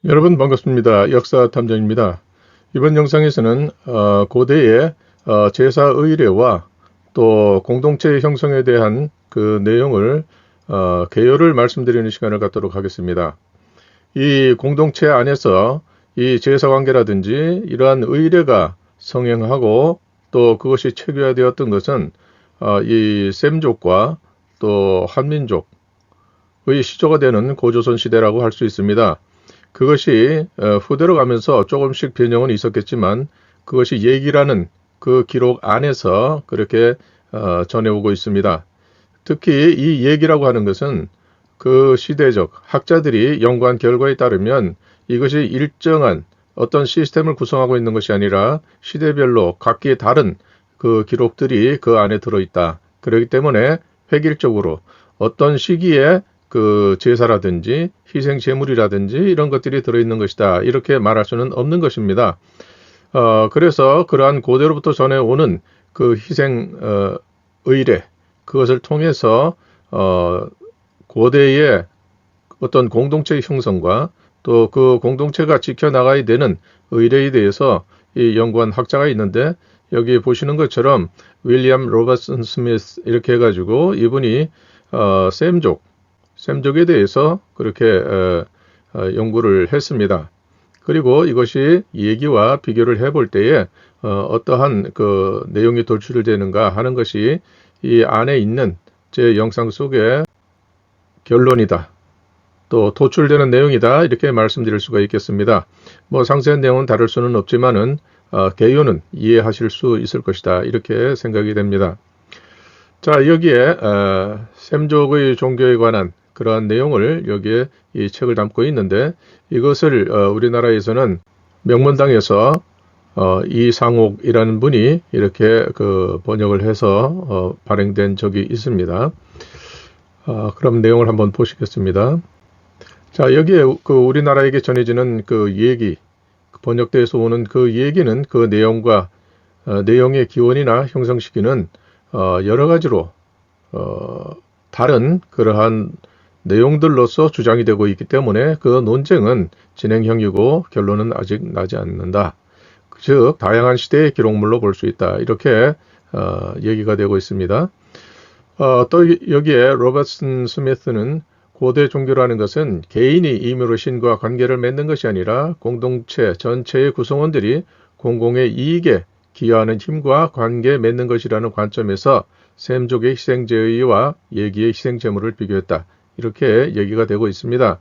여러분 반갑습니다. 역사탐정입니다. 이번 영상에서는 고대의 제사 의례와 또 공동체 형성에 대한 그 내용을 개요를 말씀드리는 시간을 갖도록 하겠습니다. 이 공동체 안에서 이 제사 관계라든지 이러한 의례가 성행하고 또 그것이 체계화되었던 것은 이 셈족과 또 한민족의 시조가 되는 고조선 시대라고 할 수 있습니다. 그것이 후대로 가면서 조금씩 변형은 있었겠지만 그것이 얘기라는 그 기록 안에서 그렇게 전해오고 있습니다. 특히 이 얘기라고 하는 것은 그 시대적 학자들이 연구한 결과에 따르면 이것이 일정한 어떤 시스템을 구성하고 있는 것이 아니라 시대별로 각기 다른 그 기록들이 그 안에 들어있다. 그렇기 때문에 획일적으로 어떤 시기에 그 제사라든지 희생 제물이라든지 이런 것들이 들어있는 것이다. 이렇게 말할 수는 없는 것입니다. 그래서 그러한 고대로부터 전해오는 그 희생 의례 그것을 통해서 고대의 어떤 공동체의 형성과 또 그 공동체가 지켜나가야 되는 의례에 대해서 이 연구한 학자가 있는데 여기 보시는 것처럼 윌리엄 로버슨 스미스 이렇게 해가지고 이분이 셈족에 대해서 그렇게 연구를 했습니다. 그리고 이것이 얘기와 비교를 해볼 때에 어떠한 그 내용이 도출되는가 하는 것이 이 안에 있는 제 영상 속의 결론이다. 또 도출되는 내용이다. 이렇게 말씀드릴 수가 있겠습니다. 뭐 상세한 내용은 다룰 수는 없지만은 개요는 이해하실 수 있을 것이다. 이렇게 생각이 됩니다. 자, 여기에 셈족의 종교에 관한 그러한 내용을 여기에 이 책을 담고 있는데 이것을 우리나라에서는 명문당에서 이상옥이라는 분이 이렇게 그 번역을 해서 발행된 적이 있습니다. 그럼 내용을 한번 보시겠습니다. 자, 여기에 그 우리나라에게 전해지는 그 얘기, 번역돼서 오는 그 얘기는 그 내용과 내용의 기원이나 형성 시기는 여러 가지로 다른 그러한 내용들로서 주장이 되고 있기 때문에 그 논쟁은 진행형이고 결론은 아직 나지 않는다. 즉 다양한 시대의 기록물로 볼 수 있다. 이렇게 얘기가 되고 있습니다. 또 여기에 로버슨 스미스는 고대 종교라는 것은 개인이 임의로 신과 관계를 맺는 것이 아니라 공동체 전체의 구성원들이 공공의 이익에 기여하는 힘과 관계 맺는 것이라는 관점에서 셈족의 희생제의와 예기의 희생제물을 비교했다. 이렇게 얘기가 되고 있습니다.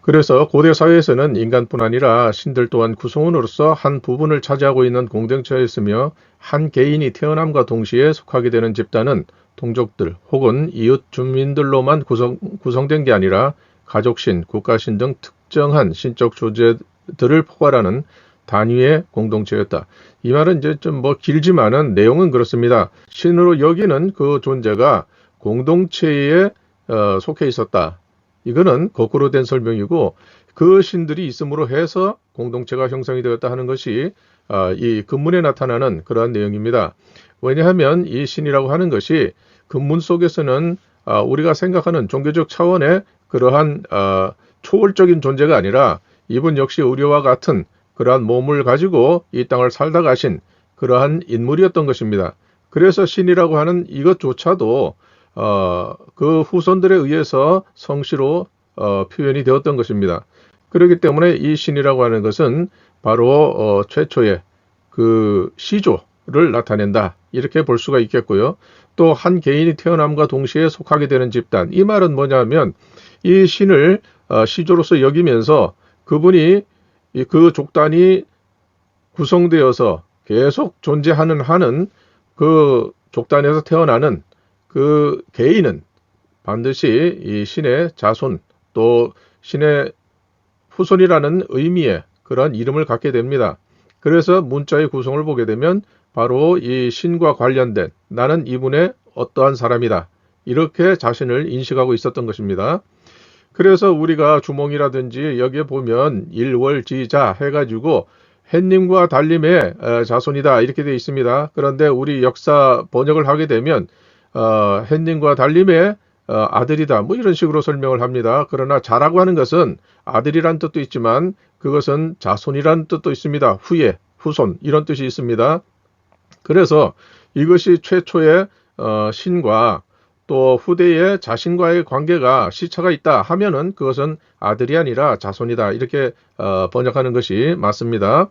그래서 고대 사회에서는 인간뿐 아니라 신들 또한 구성원으로서 한 부분을 차지하고 있는 공동체였으며 한 개인이 태어남과 동시에 속하게 되는 집단은 동족들 혹은 이웃 주민들로만 구성된 게 아니라 가족신, 국가신 등 특정한 신적 존재들을 포괄하는 단위의 공동체였다. 이 말은 이제 좀 뭐 길지만은 내용은 그렇습니다. 신으로 여기는 그 존재가 공동체에 속해 있었다. 이거는 거꾸로 된 설명이고 그 신들이 있음으로 해서 공동체가 형성이 되었다 하는 것이 이 근문에 나타나는 그러한 내용입니다. 왜냐하면 이 신이라고 하는 것이 근문 속에서는 우리가 생각하는 종교적 차원의 그러한 초월적인 존재가 아니라 이분 역시 우리와 같은 그러한 몸을 가지고 이 땅을 살다 가신 그러한 인물이었던 것입니다. 그래서 신이라고 하는 이것조차도 그 후손들에 의해서 성씨로 표현이 되었던 것입니다. 그렇기 때문에 이 신이라고 하는 것은 바로 최초의 그 시조를 나타낸다. 이렇게 볼 수가 있겠고요. 또 한 개인이 태어남과 동시에 속하게 되는 집단. 이 말은 뭐냐면 이 신을 시조로서 여기면서 그분이 그 족단이 구성되어서 계속 존재하는 한은 그 족단에서 태어나는 그 개인은 반드시 이 신의 자손 또 신의 후손이라는 의미의 그런 이름을 갖게 됩니다. 그래서 문자의 구성을 보게 되면 바로 이 신과 관련된 나는 이분의 어떠한 사람이다. 이렇게 자신을 인식하고 있었던 것입니다. 그래서 우리가 주몽이라든지 여기에 보면 일월지자 해가지고 햇님과 달님의 자손이다 이렇게 되어 있습니다. 그런데 우리 역사 번역을 하게 되면 햇님과 달님의 아들이다. 뭐 이런 식으로 설명을 합니다. 그러나 자라고 하는 것은 아들이란 뜻도 있지만 그것은 자손이란 뜻도 있습니다. 후예, 후손 이런 뜻이 있습니다. 그래서 이것이 최초의 신과 또 후대의 자신과의 관계가 시차가 있다 하면은 그것은 아들이 아니라 자손이다. 이렇게 번역하는 것이 맞습니다.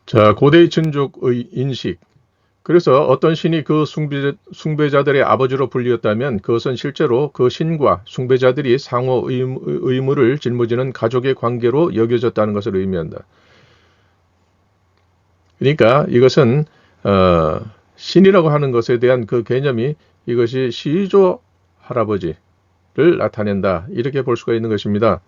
자, 고대의 친족의 인식. 그래서 어떤 신이 그 숭배자들의 아버지로 불리었다면 그것은 실제로 그 신과 숭배자들이 상호 의무를 짊어지는 가족의 관계로 여겨졌다는 것을 의미한다. 그러니까 이것은 신이라고 하는 것에 대한 그 개념이 이것이 시조 할아버지를 나타낸다. 이렇게 볼 수가 있는 것입니다.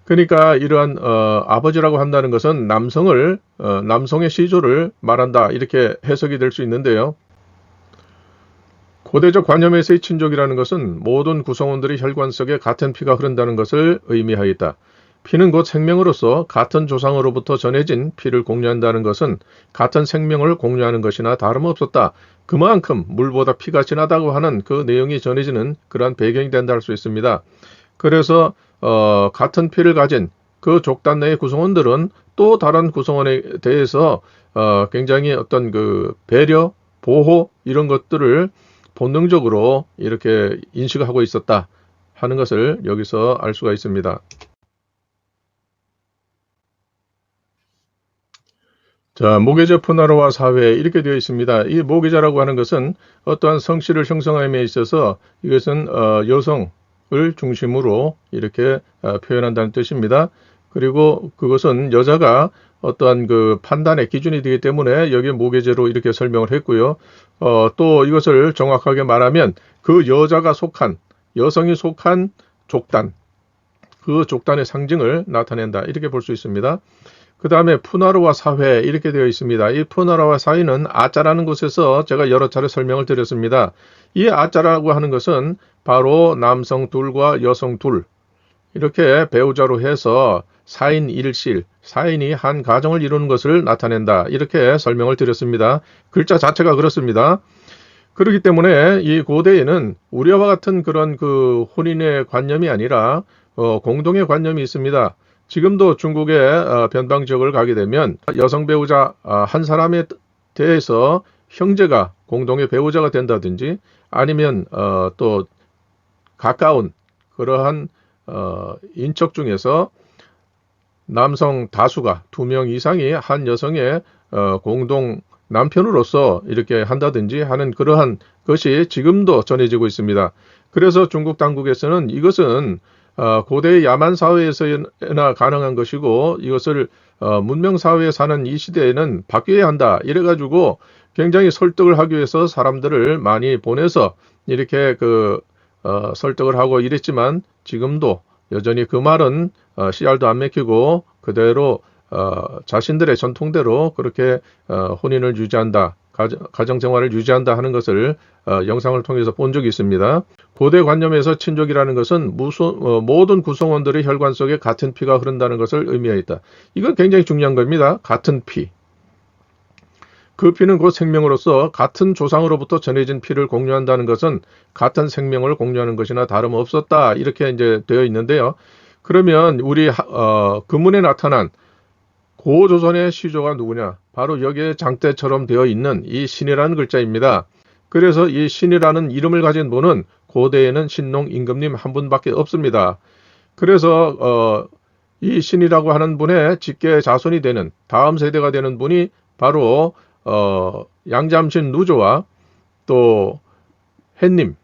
그러니까 이러한 아버지라고 한다는 것은 남성의 시조를 말한다. 이렇게 해석이 될 수 있는데요. 고대적 관념에서의 친족이라는 것은 모든 구성원들이 혈관 속에 같은 피가 흐른다는 것을 의미하였다. 피는 곧 생명으로서 같은 조상으로부터 전해진 피를 공유한다는 것은 같은 생명을 공유하는 것이나 다름없었다. 그만큼 물보다 피가 진하다고 하는 그 내용이 전해지는 그러한 배경이 된다 할 수 있습니다. 그래서 같은 피를 가진 그 족단 내의 구성원들은 또 다른 구성원에 대해서 굉장히 어떤 그 배려, 보호 이런 것들을 본능적으로 이렇게 인식하고 있었다 하는 것을 여기서 알 수가 있습니다. 자, 모계자 푸나르와 사회 이렇게 되어 있습니다. 이 모계자라고 하는 것은 어떠한 성씨를 형성함에 있어서 이것은 여성을 중심으로 이렇게 표현한다는 뜻입니다. 그리고 그것은 여자가 어떠한 그 판단의 기준이 되기 때문에 여기에 모계제로 이렇게 설명을 했고요. 또 이것을 정확하게 말하면 그 여성이 속한 족단, 그 족단의 상징을 나타낸다. 이렇게 볼 수 있습니다. 그 다음에 푸나르와 사회 이렇게 되어 있습니다. 이 푸나르와 사회는 아자라는 곳에서 제가 여러 차례 설명을 드렸습니다. 이 아자라고 하는 것은 바로 남성 둘과 여성 둘 이렇게 배우자로 해서 4인 1실, 4인이 한 가정을 이루는 것을 나타낸다. 이렇게 설명을 드렸습니다. 글자 자체가 그렇습니다. 그렇기 때문에 이 고대에는 우리와 같은 그런 그 혼인의 관념이 아니라 공동의 관념이 있습니다. 지금도 중국의 변방 지역을 가게 되면 여성 배우자 한 사람에 대해서 형제가 공동의 배우자가 된다든지 아니면 또 가까운 그러한 인척 중에서 남성 다수가 2명 이상이 한 여성의 공동 남편으로서 이렇게 한다든지 하는 그러한 것이 지금도 전해지고 있습니다. 그래서 중국 당국에서는 이것은 고대의 야만 사회에서나 가능한 것이고 이것을 문명 사회에 사는 이 시대에는 바뀌어야 한다. 이래가지고 굉장히 설득을 하기 위해서 사람들을 많이 보내서 이렇게 설득을 하고 이랬지만 지금도 여전히 그 말은 씨알도 안 맥히고 그대로 자신들의 전통대로 그렇게 혼인을 유지한다. 가정생활을 유지한다 하는 것을 영상을 통해서 본 적이 있습니다. 고대 관념에서 친족이라는 것은 모든 구성원들의 혈관 속에 같은 피가 흐른다는 것을 의미하였다. 이건 굉장히 중요한 겁니다. 같은 피. 그 피는 곧 생명으로서 같은 조상으로부터 전해진 피를 공유한다는 것은 같은 생명을 공유하는 것이나 다름없었다. 이렇게 이제 되어 있는데요. 그러면 우리 금문에 나타난 고조선의 시조가 누구냐? 바로 여기에 장대처럼 되어 있는 이 신이라는 글자입니다. 그래서 이 신이라는 이름을 가진 분은 고대에는 신농 임금님 한 분밖에 없습니다. 그래서 이 신이라고 하는 분의 직계 자손이 되는 다음 세대가 되는 분이 바로 양잠신 누조와 또 햇님,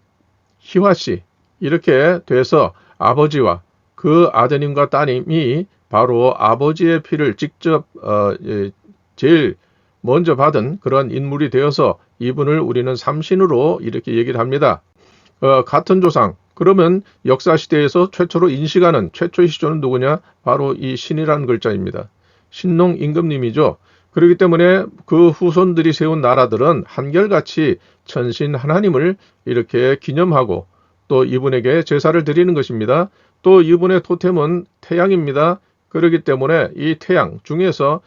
희화씨 이렇게 돼서 아버지와 그 아드님과 따님이 바로 아버지의 피를 직접 제일 먼저 받은 그런 인물이 되어서 이분을 우리는 삼신으로 이렇게 얘기를 합니다. 같은 조상, 그러면 역사시대에서 최초로 인식하는 최초의 시조는 누구냐? 바로 이 신이라는 글자입니다. 신농 임금님이죠. 그렇기 때문에 그 후손들이 세운 나라들은 한결같이 천신 하나님을 이렇게 기념하고 또 이분에게 제사를 드리는 것입니다. 또 이분의 토템은 태양입니다. 그렇기 때문에 이 태양 중에서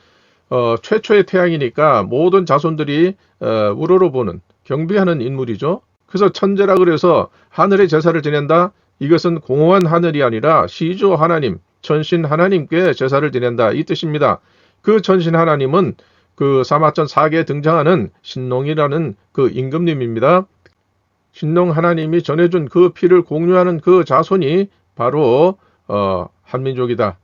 최초의 태양이니까 모든 자손들이 우러러보는 경배하는 인물이죠. 그래서 천재라 그래서 하늘의 제사를 지낸다. 이것은 공허한 하늘이 아니라 시조 하나님, 천신 하나님께 제사를 지낸다 이 뜻입니다. 그 천신 하나님은 그 사마천 4기에 등장하는 신농이라는 그 임금님입니다. 신농 하나님이 전해준 그 피를 공유하는 그 자손이 바로 한민족이다.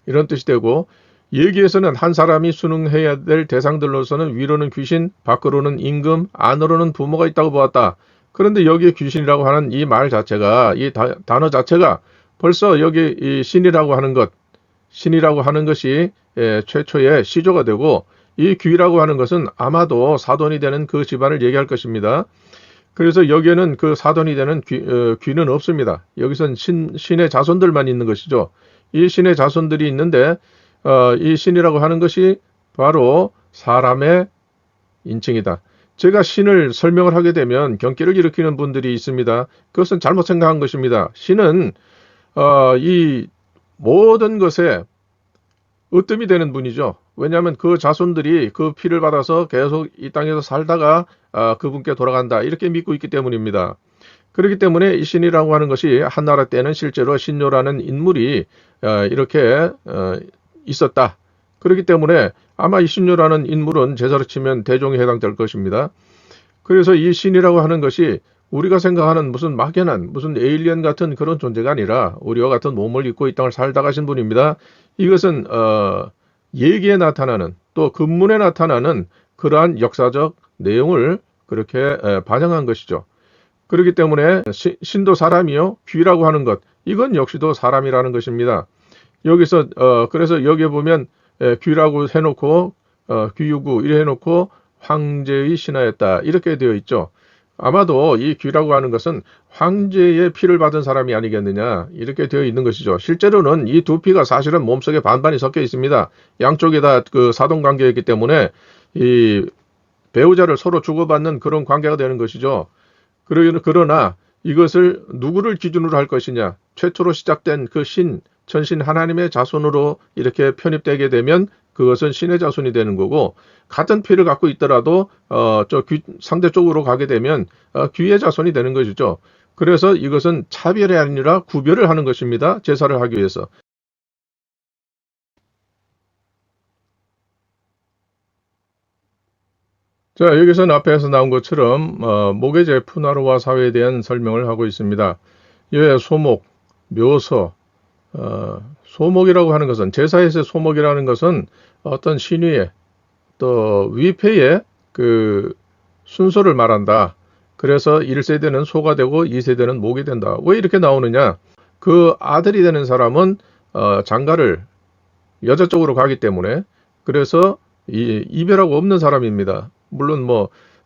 이런 뜻이 되고, 여기에서는 한 사람이 순응해야 될 대상들로서는 위로는 귀신, 밖으로는 임금, 안으로는 부모가 있다고 보았다. 그런데 여기에 귀신이라고 하는 이 말 자체가, 이 단어 자체가 벌써 여기 이 신이라고 하는 것이 최초의 시조가 되고, 이 귀라고 하는 것은 아마도 사돈이 되는 그 집안을 얘기할 것입니다. 그래서 여기에는 그 사돈이 되는 귀는 없습니다. 여기선 신의 자손들만 있는 것이죠. 이 신의 자손들이 있는데 이 신이라고 하는 것이 바로 사람의 인칭이다. 제가 신을 설명을 하게 되면 경계를 일으키는 분들이 있습니다. 그것은 잘못 생각한 것입니다. 신은 이 모든 것에 으뜸이 되는 분이죠. 왜냐하면 그 자손들이 그 피를 받아서 계속 이 땅에서 살다가 그분께 돌아간다 이렇게 믿고 있기 때문입니다. 그렇기 때문에 이 신이라고 하는 것이 한나라 때는 실제로 신묘라는 인물이 이렇게 있었다. 그렇기 때문에 아마 이 신묘라는 인물은 제사로 치면 대종에 해당될 것입니다. 그래서 이 신이라고 하는 것이 우리가 생각하는 무슨 막연한 무슨 에일리언 같은 그런 존재가 아니라 우리와 같은 몸을 입고 이 땅을 살다 가신 분입니다. 이것은 예기에 나타나는 또 근문에 나타나는 그러한 역사적 내용을 그렇게 반영한 것이죠. 그렇기 때문에 신도 사람이요 귀라고 하는 것 이건 역시도 사람이라는 것입니다. 여기서 그래서 여기에 보면 귀라고 해놓고 귀유구 이래 해놓고 황제의 신하였다 이렇게 되어 있죠. 아마도 이 귀라고 하는 것은 황제의 피를 받은 사람이 아니겠느냐 이렇게 되어 있는 것이죠. 실제로는 이 두 피가 사실은 몸속에 반반이 섞여 있습니다. 양쪽에 다 그 사돈 관계이기 때문에 이 배우자를 서로 주고받는 그런 관계가 되는 것이죠. 그러나 이것을 누구를 기준으로 할 것이냐 최초로 시작된 그 천신 하나님의 자손으로 이렇게 편입되게 되면 그것은 신의 자손이 되는 거고 같은 피를 갖고 있더라도 상대 쪽으로 가게 되면 귀의 자손이 되는 것이죠. 그래서 이것은 차별이 아니라 구별을 하는 것입니다. 제사를 하기 위해서. 자, 여기서는 앞에서 나온 것처럼 목외제 푸나루와 사회에 대한 설명을 하고 있습니다. 예, 소목, 묘서, 소목이라고 하는 것은 제사에서의 소목이라는 것은 어떤 신위의 또 위패의 그 순서를 말한다. 그래서 1세대는 소가 되고 2세대는 목이 된다. 왜 이렇게 나오느냐? 그 아들이 되는 사람은 장가를 여자 쪽으로 가기 때문에 그래서 이별하고 없는 사람입니다. 물론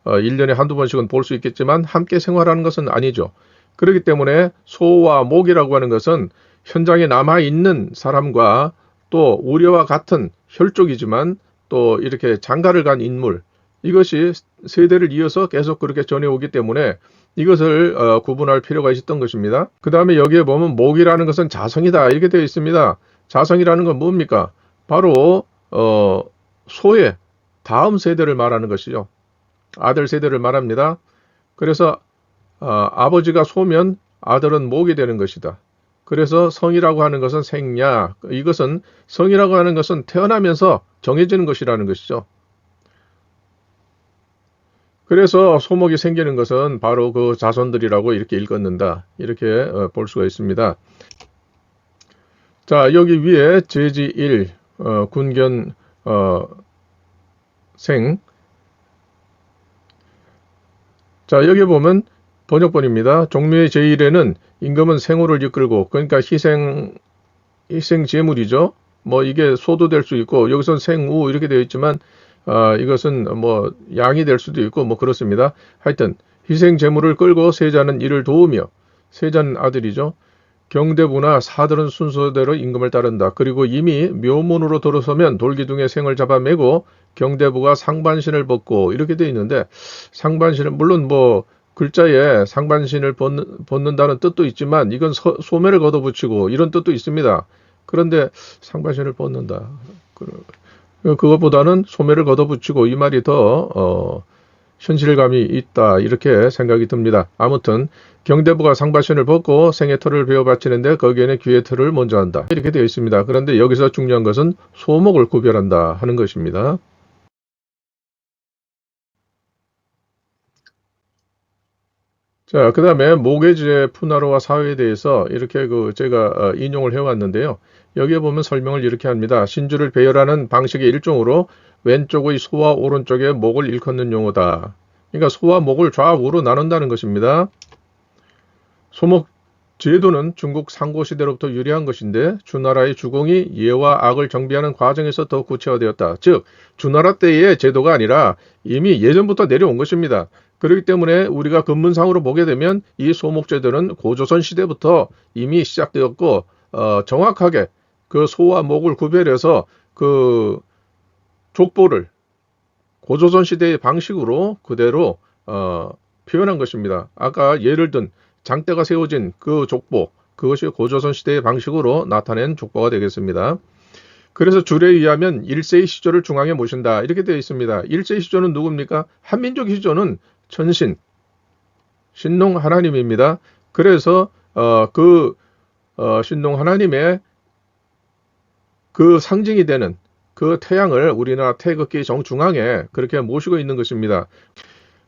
1년에 한두 번씩은 볼 수 있겠지만 함께 생활하는 것은 아니죠. 그렇기 때문에 소와 목이라고 하는 것은 현장에 남아있는 사람과 또 우리와 같은 혈족이지만 또 이렇게 장가를 간 인물 이것이 세대를 이어서 계속 그렇게 전해오기 때문에 이것을 구분할 필요가 있었던 것입니다. 그 다음에 여기에 보면 목이라는 것은 자성이다 이렇게 되어 있습니다. 자성이라는 건 뭡니까? 바로 소의 다음 세대를 말하는 것이죠. 아들 세대를 말합니다. 그래서 아버지가 소면 아들은 목이 되는 것이다. 그래서 성이라고 하는 것은 생야, 이것은 성이라고 하는 것은 태어나면서 정해지는 것이라는 것이죠. 그래서 소목이 생기는 것은 바로 그 자손들이라고 이렇게 읽었는다. 이렇게 볼 수가 있습니다. 자, 여기 위에 제지 1, 군견 생. 자, 여기 보면 번역본입니다. 종묘의 제1에는 임금은 생후를 이끌고, 그러니까 희생 제물이죠. 이게 소도 될 수 있고, 여기선 생우 이렇게 되어 있지만, 이것은 양이 될 수도 있고, 그렇습니다. 하여튼, 희생 제물을 끌고 세자는 이를 도우며, 세자는 아들이죠. 경대부나 사들은 순서대로 임금을 따른다. 그리고 이미 묘문으로 들어서면 돌기둥에 생을 잡아매고 경대부가 상반신을 벗고 이렇게 되어 있는데 상반신을 물론 글자에 상반신을 벗는다는 뜻도 있지만 이건 소매를 걷어붙이고 이런 뜻도 있습니다. 그런데 상반신을 벗는다. 그것보다는 소매를 걷어붙이고 이 말이 더 현실감이 있다 이렇게 생각이 듭니다. 아무튼 경대부가 상바신을 벗고 생애털을 베어 바치는데 거기에는 귀의털을 먼저 한다 이렇게 되어 있습니다. 그런데 여기서 중요한 것은 소목을 구별한다 하는 것입니다. 자, 그 다음에 모계지의 푸나루와 사회에 대해서 이렇게 제가 인용을 해왔는데요. 여기에 보면 설명을 이렇게 합니다. 신주를 배열하는 방식의 일종으로 왼쪽의 소와 오른쪽의 목을 일컫는 용어다. 그러니까 소와 목을 좌우로 나눈다는 것입니다. 소목 제도는 중국 상고시대로부터 유래한 것인데 주나라의 주공이 예와 악을 정비하는 과정에서 더 구체화되었다. 즉 주나라 때의 제도가 아니라 이미 예전부터 내려온 것입니다. 그렇기 때문에 우리가 근문상으로 보게 되면 이 소목제도는 고조선 시대부터 이미 시작되었고 정확하게 그 소와 목을 구별해서 그 족보를 고조선 시대의 방식으로 그대로 표현한 것입니다. 아까 예를 든 장대가 세워진 그 족보, 그것이 고조선 시대의 방식으로 나타낸 족보가 되겠습니다. 그래서 줄에 의하면 1세의 시조를 중앙에 모신다 이렇게 되어 있습니다. 1세의 시조는 누굽니까? 한민족 시조는 천신, 신농 하나님입니다. 그래서 신농 하나님의 그 상징이 되는 그 태양을 우리나라 태극기 정중앙에 그렇게 모시고 있는 것입니다.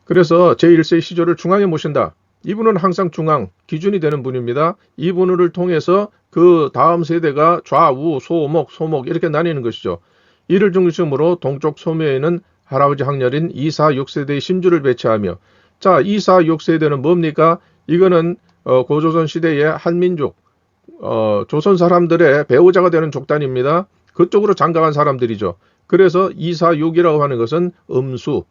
그래서 제1세 시조를 중앙에 모신다. 이분은 항상 중앙, 기준이 되는 분입니다. 이분을 통해서 그 다음 세대가 좌우, 소목, 소목 이렇게 나뉘는 것이죠. 이를 중심으로 동쪽 소매에는 할아버지 항렬인 2, 4, 6세대의 신주를 배치하며 자, 2, 4, 6세대는 뭡니까? 이거는 고조선 시대의 한민족, 조선 사람들의 배우자가 되는 족단입니다. 그쪽으로 장가간 사람들이죠. 그래서 2, 4, 6이라고 하는 것은 음수,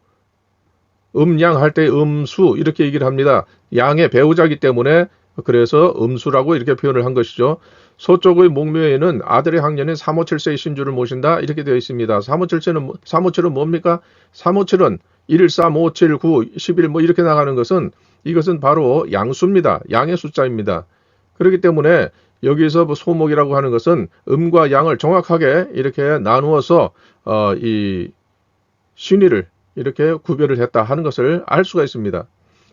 음양 할 때 음수 이렇게 얘기를 합니다. 양의 배우자이기 때문에 그래서 음수라고 이렇게 표현을 한 것이죠. 서쪽의 목묘에는 아들의 학년인 357세의 신주를 모신다 이렇게 되어 있습니다. 357은 뭡니까? 357은 1, 3, 5, 7, 9, 11 뭐 이렇게 나가는 것은 이것은 바로 양수입니다. 양의 숫자입니다. 그렇기 때문에 여기서 소목이라고 하는 것은 음과 양을 정확하게 이렇게 나누어서 이 신의를 이렇게 구별을 했다 하는 것을 알 수가 있습니다.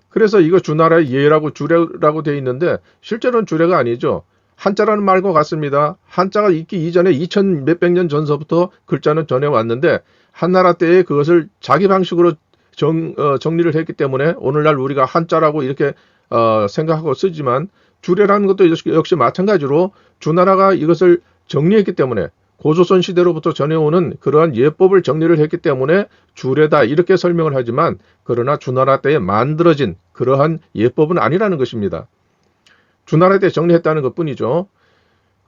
그래서 이거 주나라의 예라고 주례라고 되어 있는데 실제로는 주례가 아니죠. 한자라는 말과 같습니다. 한자가 있기 이전에 2000 몇백 년 전서부터 글자는 전해왔는데 한나라 때에 그것을 자기 방식으로 정리를 했기 때문에 오늘날 우리가 한자라고 이렇게 생각하고 쓰지만 주례라는 것도 역시 마찬가지로 주나라가 이것을 정리했기 때문에 고조선 시대로부터 전해오는 그러한 예법을 정리를 했기 때문에 주례다 이렇게 설명을 하지만 그러나 주나라 때에 만들어진 그러한 예법은 아니라는 것입니다. 주나라 때 정리했다는 것뿐이죠.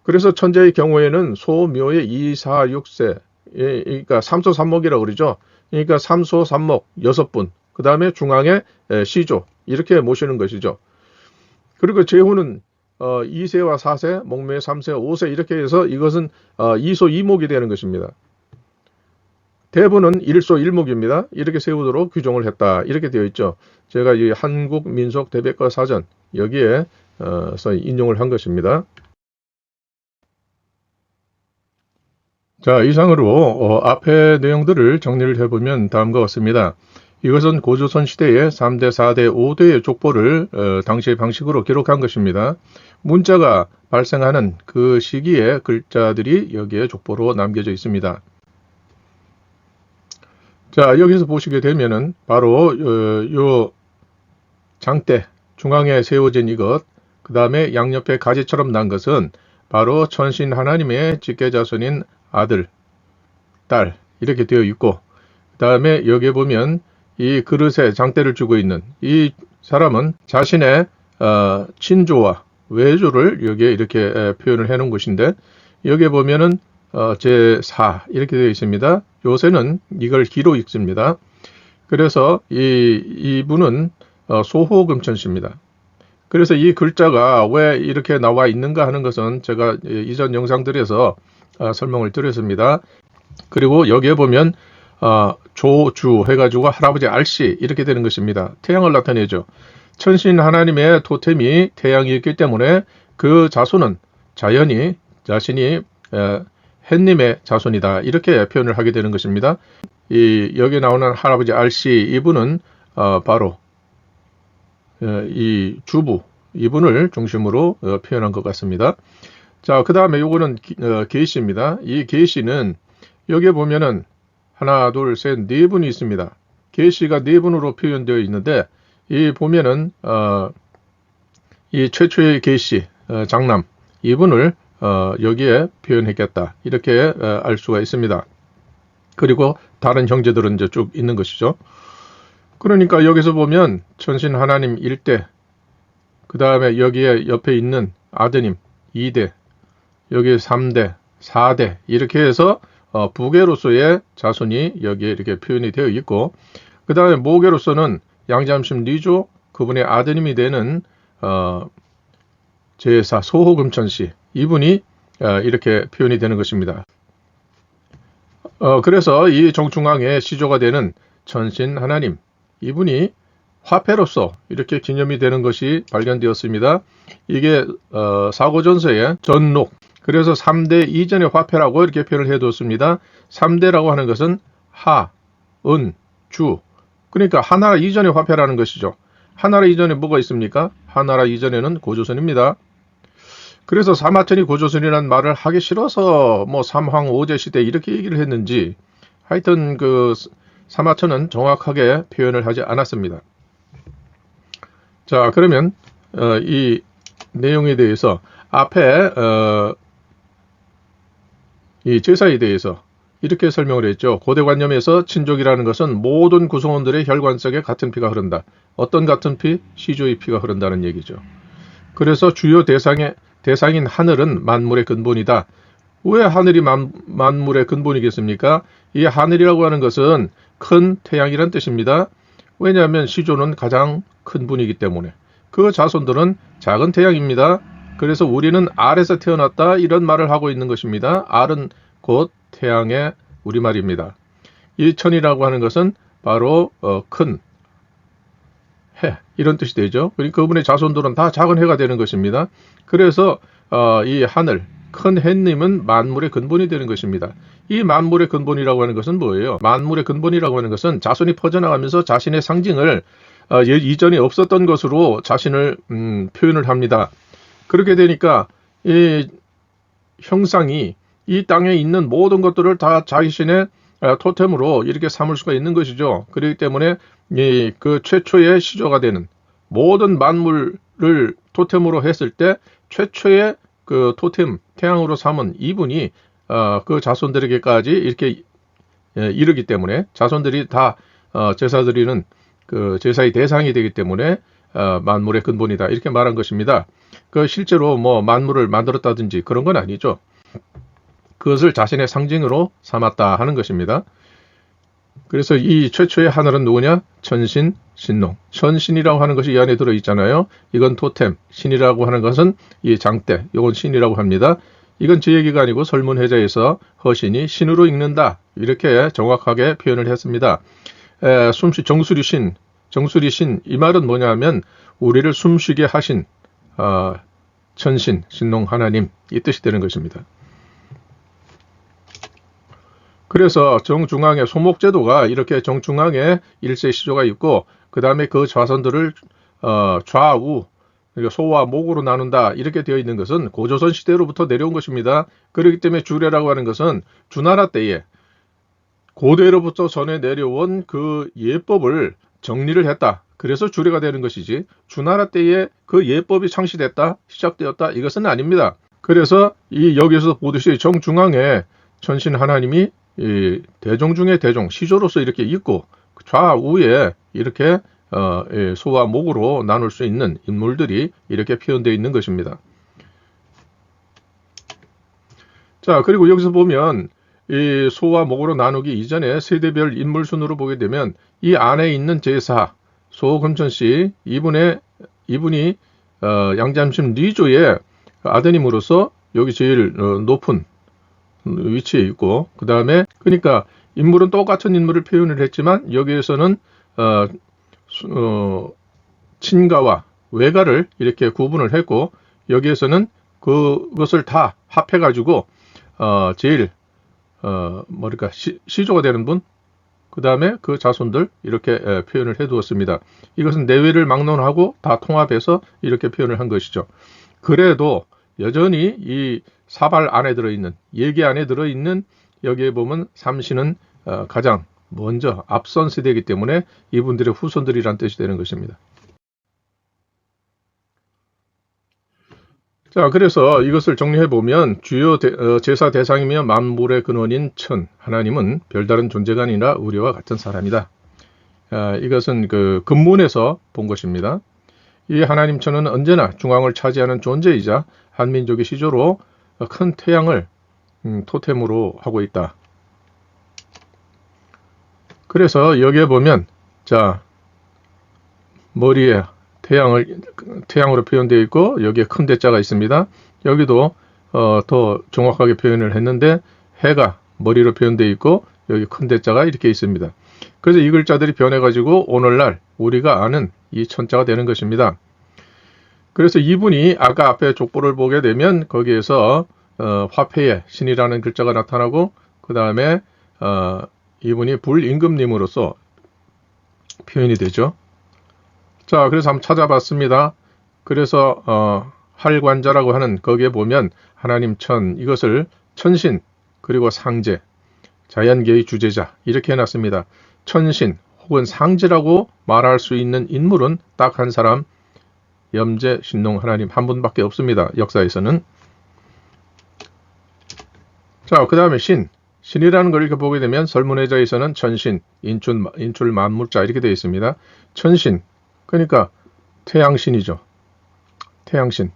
그래서 천재의 경우에는 소묘의 2, 4, 6세 그러니까 삼소삼목이라고 그러죠. 그러니까 삼소삼목 6분 그 다음에 중앙에 시조 이렇게 모시는 것이죠. 그리고 제후는 2세와 4세, 목묘의 3세, 5세 이렇게 해서 이것은 2소 2목이 되는 것입니다. 대부는 1소 1목입니다. 이렇게 세우도록 규정을 했다. 이렇게 되어 있죠. 제가 이 한국민속대백과 사전 여기에서 인용을 한 것입니다. 자, 이상으로 앞의 내용들을 정리를 해보면 다음과 같습니다. 이것은 고조선 시대의 3대, 4대, 5대의 족보를 당시의 방식으로 기록한 것입니다. 문자가 발생하는 그 시기의 글자들이 여기에 족보로 남겨져 있습니다. 자, 여기서 보시게 되면은 바로 요 장대 중앙에 세워진 이것, 그 다음에 양옆에 가지처럼 난 것은 바로 천신 하나님의 직계자손인 아들, 딸 이렇게 되어 있고 그 다음에 여기에 보면 이 그릇에 장대를 주고 있는 이 사람은 자신의 친조와 외조를 여기에 이렇게 표현을 해 놓은 것인데 여기에 보면은 제4 이렇게 되어 있습니다. 요새는 이걸 기로 읽습니다. 그래서 이분은 소호금천씨입니다. 그래서 이 글자가 왜 이렇게 나와 있는가 하는 것은 제가 이전 영상들에서 설명을 드렸습니다. 그리고 여기에 보면 조주 해가지고 할아버지 알씨 이렇게 되는 것입니다. 태양을 나타내죠. 천신 하나님의 토템이 태양이 있기 때문에 그 자손은 자연히 자신이 햇님의 자손이다. 이렇게 표현을 하게 되는 것입니다. 여기 나오는 할아버지 RC 이분은 바로 이 주부 이분을 중심으로 표현한 것 같습니다. 자, 그 다음에 요거는 계시입니다. 이 계시는 여기에 보면은 하나, 둘, 셋, 네 분이 있습니다. 계시가 네 분으로 표현되어 있는데 이 보면은 이 최초의 계시 장남 이분을 여기에 표현했겠다 이렇게 알 수가 있습니다. 그리고 다른 형제들은 이제 쭉 있는 것이죠. 그러니까 여기서 보면 천신 하나님 1대, 그 다음에 여기에 옆에 있는 아드님 2대, 여기 3대, 4대 이렇게 해서 부계로서의 자손이 여기에 이렇게 표현이 되어 있고, 그 다음에 모계로서는 양잠심 리조 그분의 아드님이 되는 제사 소호금천씨 이분이 이렇게 표현이 되는 것입니다. 그래서 이 정중앙에 시조가 되는 천신 하나님 이분이 화폐로서 이렇게 기념이 되는 것이 발견되었습니다. 이게 사고전서의 전록, 그래서 3대 이전의 화폐라고 이렇게 표현을 해두었습니다. 3대라고 하는 것은 하, 은, 주, 그러니까 하나라 이전의 화폐라는 것이죠. 하나라 이전에 뭐가 있습니까? 하나라 이전에는 고조선입니다. 그래서 사마천이 고조선이라는 말을 하기 싫어서 뭐 삼황 5제 시대 이렇게 얘기를 했는지 하여튼 그 사마천은 정확하게 표현을 하지 않았습니다. 자, 그러면 이 내용에 대해서 앞에 이 제사에 대해서 이렇게 설명을 했죠. 고대관념에서 친족이라는 것은 모든 구성원들의 혈관 속에 같은 피가 흐른다. 어떤 같은 피? 시조의 피가 흐른다는 얘기죠. 그래서 주요 대상인 하늘은 만물의 근본이다. 왜 하늘이 만물의 근본이겠습니까? 이 하늘이라고 하는 것은 큰 태양이란 뜻입니다. 왜냐하면 시조는 가장 큰 분이기 때문에. 그 자손들은 작은 태양입니다. 그래서 우리는 알에서 태어났다 이런 말을 하고 있는 것입니다. 알은 곧 태양의 우리말입니다. 이 천이라고 하는 것은 바로 큰 해 이런 뜻이 되죠. 그러니까 그분의 자손들은 다 작은 해가 되는 것입니다. 그래서 이 하늘 큰 해님은 만물의 근본이 되는 것입니다. 이 만물의 근본이라고 하는 것은 뭐예요? 만물의 근본이라고 하는 것은 자손이 퍼져나가면서 자신의 상징을 이전에 없었던 것으로 자신을 표현을 합니다. 그렇게 되니까 이 형상이 이 땅에 있는 모든 것들을 다 자신의 토템으로 이렇게 삼을 수가 있는 것이죠. 그렇기 때문에 그 최초의 시조가 되는 모든 만물을 토템으로 했을 때 최초의 그 토템 태양으로 삼은 이분이 그 자손들에게까지 이렇게 이르기 때문에 자손들이 다 제사 드리는 그 제사의 대상이 되기 때문에 만물의 근본이다 이렇게 말한 것입니다. 그 실제로 뭐 만물을 만들었다든지 그런 건 아니죠. 그것을 자신의 상징으로 삼았다 하는 것입니다. 그래서 이 최초의 하늘은 누구냐? 천신, 신농. 천신이라고 하는 것이 이 안에 들어있잖아요. 이건 토템, 신이라고 하는 것은 이 장대, 이건 신이라고 합니다. 이건 제 얘기가 아니고 설문회자에서 허신이 신으로 읽는다 이렇게 정확하게 표현을 했습니다. 정수리 신, 이 말은 뭐냐 하면 우리를 숨쉬게 하신 천신, 신농 하나님 이 뜻이 되는 것입니다. 그래서 정중앙에 소목제도가 이렇게 정중앙에 일세 시조가 있고 그 다음에 그 좌선들을 좌우 소와 목으로 나눈다 이렇게 되어 있는 것은 고조선 시대로부터 내려온 것입니다. 그렇기 때문에 주례라고 하는 것은 주나라 때에 고대로부터 전해 내려온 그 예법을 정리를 했다. 그래서 주례가 되는 것이지 주나라 때에 그 예법이 창시됐다, 시작되었다 이것은 아닙니다. 그래서 여기서 보듯이 정중앙에 천신 하나님이 이 대종 중에 대종, 시조로서 이렇게 있고 좌우에 이렇게 소와 목으로 나눌 수 있는 인물들이 이렇게 표현되어 있는 것입니다. 자, 그리고 여기서 보면 이 소와 목으로 나누기 이전에 세대별 인물 순으로 보게 되면 이 안에 있는 제사 소금천씨 이분이 양잠심 리조의 아드님으로서 여기 제일 높은 위치에 있고 그 다음에 그러니까 인물은 똑같은 인물을 표현을 했지만 여기에서는 친가와 외가를 이렇게 구분을 했고 여기에서는 그것을 다 합해 가지고 제일 시조가 되는 분, 그 다음에 그 자손들 이렇게 표현을 해두었습니다. 이것은 내외를 막론하고 다 통합해서 이렇게 표현을 한 것이죠. 그래도 여전히 이 사발 안에 들어있는, 예기 안에 들어있는 여기에 보면 삼신은 가장 먼저 앞선 세대이기 때문에 이분들의 후손들이란 뜻이 되는 것입니다. 자, 그래서 이것을 정리해보면 주요 제사 대상이며 만물의 근원인 천, 하나님은 별다른 존재가 아니라 우리와 같은 사람이다. 이것은 그 근문에서 본 것입니다. 이 하나님 천은 언제나 중앙을 차지하는 존재이자 한민족의 시조로 큰 태양을 토템으로 하고 있다. 그래서 여기에 보면 자, 머리에 태양으로 표현되어 있고 여기에 큰 대자가 있습니다. 여기도 더 정확하게 표현을 했는데 해가 머리로 표현되어 있고 여기 큰 대자가 이렇게 있습니다. 그래서 이 글자들이 변해가지고 오늘날 우리가 아는 이 천자가 되는 것입니다. 그래서 이분이 아까 앞에 족보를 보게 되면 거기에서 화폐에 신이라는 글자가 나타나고 그 다음에 이분이 불임금님으로서 표현이 되죠. 자, 그래서 한번 찾아봤습니다. 그래서 할관자라고 하는 거기에 보면 하나님 천, 이것을 천신 그리고 상제, 자연계의 주제자 이렇게 해놨습니다. 천신 혹은 상제라고 말할 수 있는 인물은 딱 한 사람, 염제 신농 하나님 한 분밖에 없습니다. 역사에서는. 자, 그 다음에 신이라는 걸 이렇게 보게 되면 설문회자에서는 천신, 인출 만물자 이렇게 되어 있습니다. 천신, 그러니까 태양신이죠. 태양신.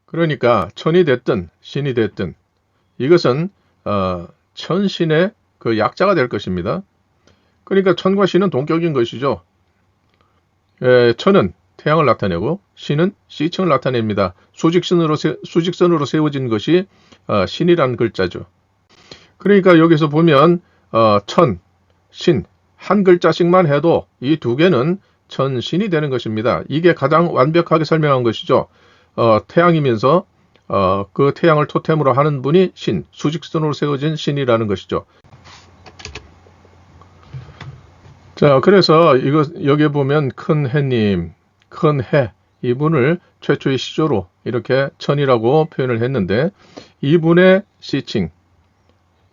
그러니까 천이 됐든 신이 됐든 이것은 천신의 그 약자가 될 것입니다. 그러니까 천과 신은 동격인 것이죠. 천은 태양을 나타내고 신은 시청을 나타냅니다. 수직선으로 세워진 것이 신이라는 글자죠. 그러니까 여기서 보면 천, 신 한 글자씩만 해도 이 두 개는 천신이 되는 것입니다. 이게 가장 완벽하게 설명한 것이죠. 태양이면서 그 태양을 토템으로 하는 분이 신, 수직선으로 세워진 신이라는 것이죠. 자, 그래서 여기에 보면 큰 해님, 큰 해, 이분을 최초의 시조로 이렇게 천이라고 표현을 했는데 이분의 시칭,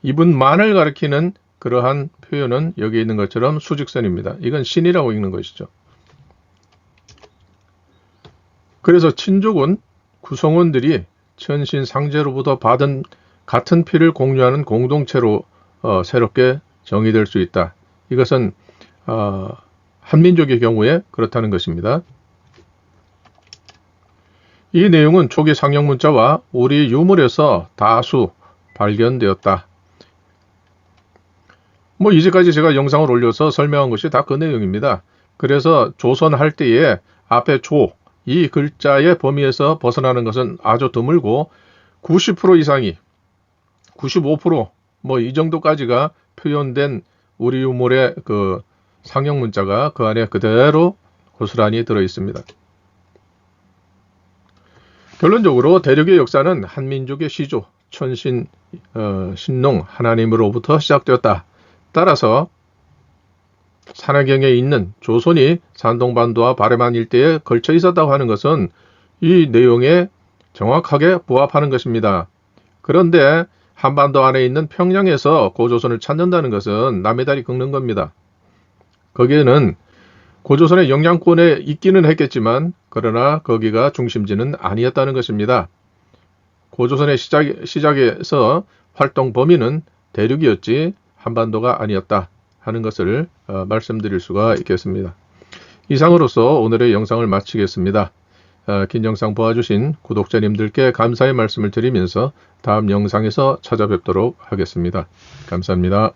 이분만을 가리키는 그러한 표현은 여기 있는 것처럼 수직선입니다. 이건 신이라고 읽는 것이죠. 그래서 친족은 구성원들이 천신 상제로부터 받은 같은 피를 공유하는 공동체로 새롭게 정의될 수 있다. 이것은 한민족의 경우에 그렇다는 것입니다. 이 내용은 초기 상형문자와 우리 유물에서 다수 발견되었다. 이제까지 제가 영상을 올려서 설명한 것이 다 그 내용입니다. 그래서 조선할 때에 앞에 조, 이 글자의 범위에서 벗어나는 것은 아주 드물고 90% 이상이 95% 이 정도까지가 표현된 우리 유물의 그 상형 문자가 그 안에 그대로 고스란히 들어 있습니다. 결론적으로 대륙의 역사는 한민족의 시조, 천신, 신농, 하나님으로부터 시작되었다. 따라서 산해경에 있는 조선이 산동반도와 바레만 일대에 걸쳐 있었다고 하는 것은 이 내용에 정확하게 부합하는 것입니다. 그런데 한반도 안에 있는 평양에서 고조선을 찾는다는 것은 남의 다리 긁는 겁니다. 거기에는 고조선의 영향권에 있기는 했겠지만 그러나 거기가 중심지는 아니었다는 것입니다. 고조선의 시작에서 활동 범위는 대륙이었지 한반도가 아니었다 하는 것을 말씀드릴 수가 있겠습니다. 이상으로서 오늘의 영상을 마치겠습니다. 긴 영상 보아주신 구독자님들께 감사의 말씀을 드리면서 다음 영상에서 찾아뵙도록 하겠습니다. 감사합니다.